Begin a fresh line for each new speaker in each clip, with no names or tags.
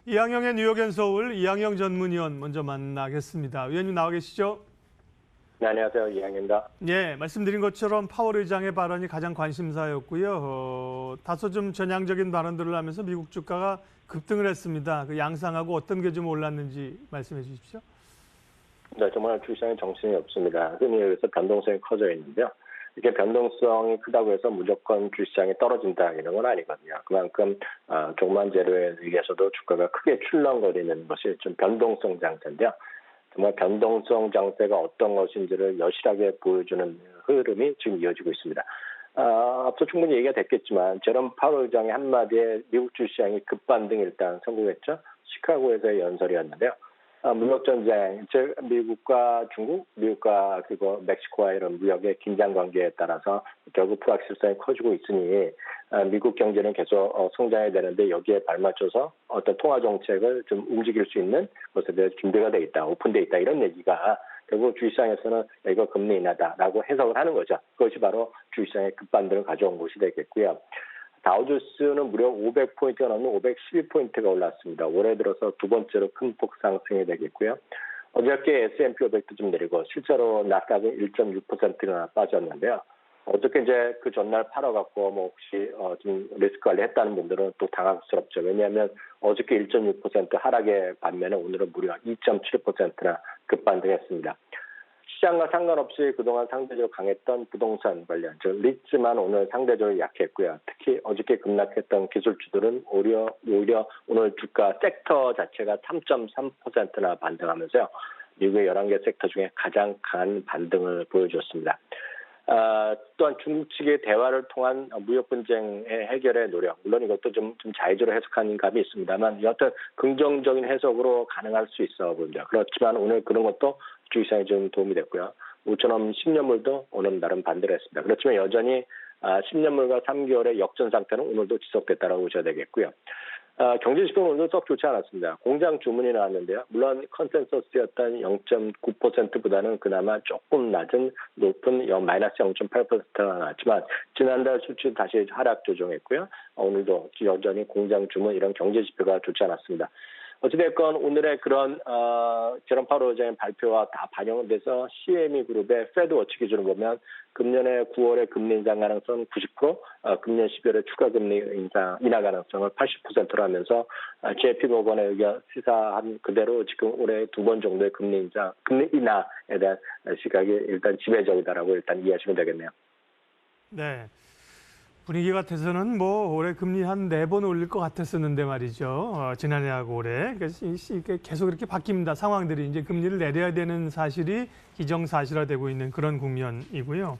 이항영의 뉴욕앤서울 이항영 전문위원 먼저 만나겠습니다. 위원님 나와 계시죠?
네, 안녕하세요. 이항영입니다.
예, 말씀드린 것처럼 파월 의장의 발언이 가장 관심사였고요. 다소 좀 전향적인 발언들을 하면서 미국 주가가 급등을 했습니다. 그 양상하고 어떤 게 좀 올랐는지 말씀해 주십시오.
네, 정말 주시장에 정신이 없습니다. 흔히 여기서 변동성이 커져 있는데요. 이게 변동성이 크다고 해서 무조건 주시장이 떨어진다 이런 건 아니거든요. 그만큼 조그만 재료에 의해서도 주가가 크게 출렁거리는 것이 좀 변동성 장세인데요. 정말 변동성 장세가 어떤 것인지를 여실하게 보여주는 흐름이 지금 이어지고 있습니다. 앞서 충분히 얘기가 됐겠지만 제롬 파월 의장의 한마디에 미국 주시장이 급반등이 일단 성공했죠. 시카고에서의 연설이었는데요. 무역 전쟁, 즉 미국과 중국, 미국과 그리고 멕시코와 이런 무역의 긴장 관계에 따라서 결국 불확실성이 커지고 있으니 미국 경제는 계속 성장해야 되는데 여기에 발맞춰서 어떤 통화 정책을 좀 움직일 수 있는 것에 대해서 준비가 돼 있다, 오픈돼 있다 이런 얘기가 결국 주식시장에서는 이거 금리 인하다라고 해석을 하는 거죠. 그것이 바로 주식시장의 급반등을 가져온 것이 되겠고요. 다우존스는 무려 500포인트가 넘는 512포인트가 올랐습니다. 올해 들어서 두 번째로 큰 폭 상승이 되겠고요. 어저께 S&P 500도 좀 내리고 실제로 나스닥은 1.6%나 빠졌는데요. 어저께 이제 그 전날 팔아갖고 뭐 혹시 좀 리스크 관리했다는 분들은 또 당황스럽죠. 왜냐하면 어저께 1.6% 하락의 반면에 오늘은 무려 2.7%나 급반등했습니다. 시장과 상관없이 그동안 상대적으로 강했던 부동산 관련, 즉 리츠만 오늘 상대적으로 약했고요. 특히 어저께 급락했던 기술주들은 오히려 오늘 주가 섹터 자체가 3.3%나 반등하면서요. 미국의 11개 섹터 중에 가장 강한 반등을 보여줬습니다. 또한 중국 측의 대화를 통한 무역 분쟁의 해결의 노력, 물론 이것도 좀 자의적으로 해석하는 감이 있습니다만 여하튼 긍정적인 해석으로 가능할 수 있어 보입니다. 그렇지만 오늘 그런 것도 주식시장에 좀 도움이 됐고요. 5천원 10년물도 오늘 나름 반대를 했습니다. 그렇지만 여전히 10년물과 3개월의 역전 상태는 오늘도 지속됐다고 보셔야 되겠고요. 경제지표는 오늘도 썩 좋지 않았습니다. 공장 주문이 나왔는데요. 물론 컨센서스였던 0.9%보다는 그나마 조금 높은 마이너스 0.8%가 나왔지만 지난달 수치 다시 하락 조정했고요. 오늘도 여전히 공장 주문 이런 경제지표가 좋지 않았습니다. 어찌됐건 오늘의 그런 제롬 파월 의장의 발표와 다 반영돼서 CME 그룹의 페드 워치 기준으로 보면 금년에 9월에 금리 인상 가능성은 90%, 금년 12월에 추가 금리 인하 가능성을 80%로 하면서 JP 모건의 의견 시사한 그대로 지금 올해 두 번 정도의 금리 인하에 대한 시각이 일단 지배적이다라고 일단 이해하시면 되겠네요.
네. 분위기 같아서는 뭐 올해 금리 한 4번 올릴 것 같았었는데 말이죠. 지난해하고 올해. 그래서 계속 이렇게 바뀝니다. 상황들이 이제 금리를 내려야 되는 사실이 기정사실화되고 있는 그런 국면이고요.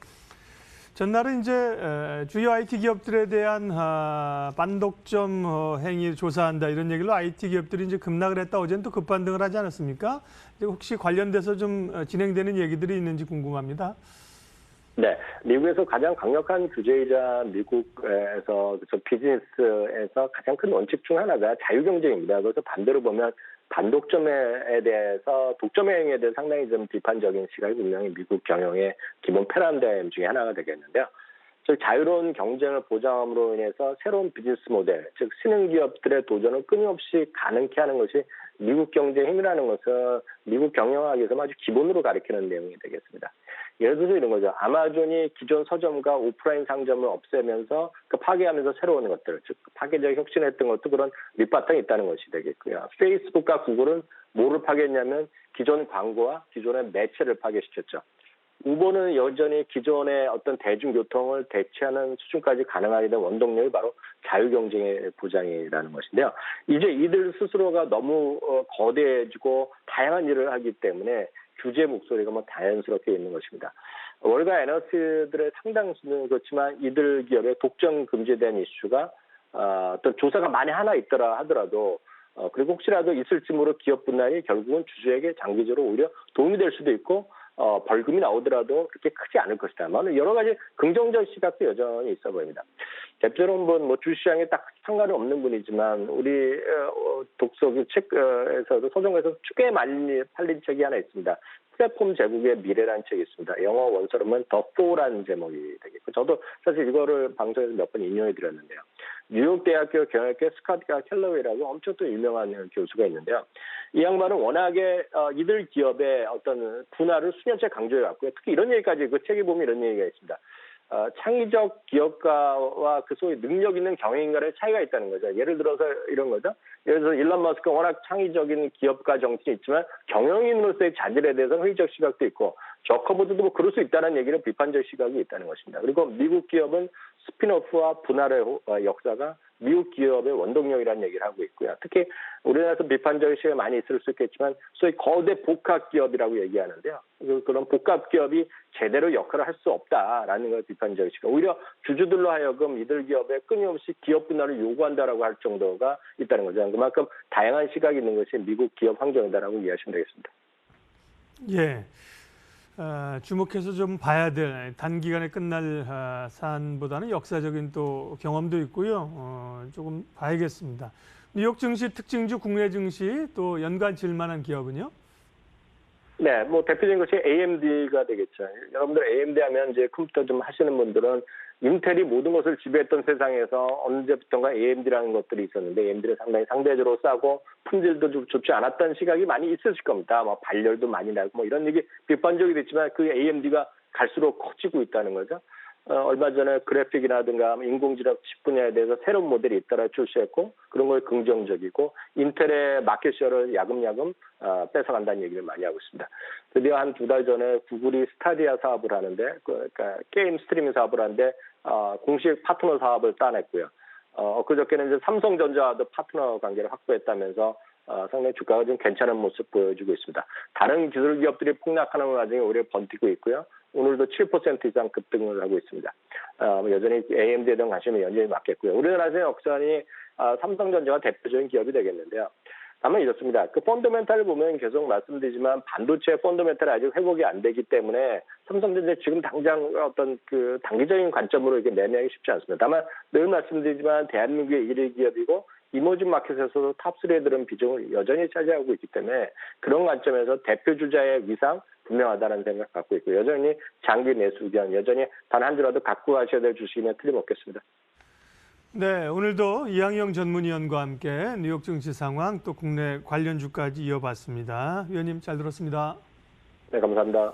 전날은 이제 주요 IT 기업들에 대한 반독점 행위 조사한다 이런 얘기로 IT 기업들이 이제 급락을 했다. 어제는 또 급반등을 하지 않았습니까? 혹시 관련돼서 좀 진행되는 얘기들이 있는지 궁금합니다.
네, 미국에서 가장 강력한 규제이자 미국에서 비즈니스에서 가장 큰 원칙 중 하나가 자유경쟁입니다. 그래서 반대로 보면 반독점에 대해서 독점 행위에 대해 상당히 좀 비판적인 시각이 분명히 미국 경영의 기본 패러다임 중에 하나가 되겠는데요. 즉 자유로운 경쟁을 보장함으로 인해서 새로운 비즈니스 모델, 즉 신흥 기업들의 도전을 끊임없이 가능케 하는 것이 미국 경제의 힘이라는 것을 미국 경영학에서 아주 기본으로 가리키는 내용이 되겠습니다. 예를 들어서 이런 거죠. 아마존이 기존 서점과 오프라인 상점을 없애면서 파괴하면서 새로운 것들, 즉 파괴적 혁신했던 것도 그런 밑바탕이 있다는 것이 되겠고요. 페이스북과 구글은 뭐를 파괴했냐면 기존 광고와 기존의 매체를 파괴시켰죠. 우버는 여전히 기존의 어떤 대중교통을 대체하는 수준까지 가능하게 된 원동력이 바로 자유경쟁의 보장이라는 것인데요. 이제 이들 스스로가 너무 거대해지고 다양한 일을 하기 때문에 규제 목소리가 자연스럽게 있는 것입니다. 월가 애널리스트들의 상당수는 그렇지만 이들 기업의 독점 금지된 이슈가 어떤 조사가 많이 하나 있더라 하더라도 그리고 혹시라도 있을지 모를 기업 분할이 결국은 주주에게 장기적으로 오히려 도움이 될 수도 있고 벌금이 나오더라도 그렇게 크지 않을 것이다. 여러 가지 긍정적 시각도 여전히 있어 보입니다. 대표적으로 주시장에 딱 상관이 없는 분이지만 우리 독서 책에서도 서점에서 꽤 많이 팔린 책이 하나 있습니다. 플랫폼 제국의 미래라는 책이 있습니다. 영어 원서로는 더4라는 제목이 되겠고 저도 사실 이거를 방송에서 몇 번 인용해 드렸는데요. 뉴욕 대학교 경영학회 스캇 캘러웨이라고 엄청 또 유명한 교수가 있는데요. 이 양반은 워낙에 이들 기업의 어떤 분할을 수년째 강조해 왔고요. 특히 이런 얘기까지 그 책에 보면 이런 얘기가 있습니다. 창의적 기업가와 그 소위 능력 있는 경영인간의 차이가 있다는 거죠. 예를 들어서 이런 거죠. 예를 들어서 일론 머스크가 워낙 창의적인 기업가 정신이 있지만 경영인으로서의 자질에 대해서는 회의적 시각도 있고 저커버드도 뭐 그럴 수 있다는 얘기를 비판적 시각이 있다는 것입니다. 그리고 미국 기업은 스피노프와 분할의 역사가 미국 기업의 원동력이라는 얘기를 하고 있고요. 특히 우리나라에서 비판적 시각이 많이 있을 수 있겠지만 소위 거대 복합 기업이라고 얘기하는데요. 그런 복합 기업이 제대로 역할을 할 수 없다라는 걸 비판적 시각. 오히려 주주들로 하여금 이들 기업에 끊임없이 기업 분할을 요구한다라고 할 정도가 있다는 거죠. 그만큼 다양한 시각이 있는 것이 미국 기업 환경이다라고 이해하시면 되겠습니다.
예. 주목해서 좀 봐야 될 단기간에 끝날 사안보다는 역사적인 또 경험도 있고요. 조금 봐야겠습니다. 뉴욕 증시 특징주 국내 증시 또 연관 질만한 기업은요?
네, 뭐 대표적인 것이 AMD가 되겠죠. 여러분들 AMD 하면 이제 컴퓨터 좀 하시는 분들은 인텔이 모든 것을 지배했던 세상에서 언제부턴가 AMD라는 것들이 있었는데 AMD는 상당히 상대적으로 싸고 품질도 좀 좋지 않았던 시각이 많이 있으실 겁니다. 뭐 발열도 많이 나고 뭐 이런 얘기 비판적이 됐지만 그 AMD가 갈수록 커지고 있다는 거죠. 얼마 전에 그래픽이라든가 인공지능 칩 분야에 대해서 새로운 모델이 잇따라 출시했고 그런 걸 긍정적이고 인텔의 마켓셔를 야금야금 뺏어간다는 얘기를 많이 하고 있습니다. 드디어 한 2달 전에 구글이 스타디아 사업을 하는데 그러니까 게임 스트리밍 사업을 하는데 공식 파트너 사업을 따냈고요. 그저께는 이제 삼성전자와도 파트너 관계를 확보했다면서 상당히 주가가 좀 괜찮은 모습 보여주고 있습니다. 다른 기술 기업들이 폭락하는 와중에 오히려 버티고 있고요. 오늘도 7% 이상 급등을 하고 있습니다. 여전히 AMD에 대한 관심이 여전히 많겠고요. 우리나라에서 역전이 삼성전자가 대표적인 기업이 되겠는데요. 다만 이렇습니다. 그 펀더멘탈을 보면 계속 말씀드리지만 반도체 펀더멘탈이 아직 회복이 안 되기 때문에 삼성전자 지금 당장 어떤 그 단기적인 관점으로 이게 매매하기 쉽지 않습니다. 다만 늘 말씀드리지만 대한민국의 1위 기업이고 이머징 마켓에서도 탑3에 들은 비중을 여전히 차지하고 있기 때문에 그런 관점에서 대표 주자의 위상 분명하다는 생각 갖고 있고 여전히 장기 매수 의견 여전히 단 한 주라도 갖고 가셔야 될 주식이면 틀림없겠습니다.
네, 오늘도 이항영 전문위원과 함께 뉴욕 증시 상황 또 국내 관련 주까지 이어봤습니다. 위원님 잘 들었습니다.
네, 감사합니다.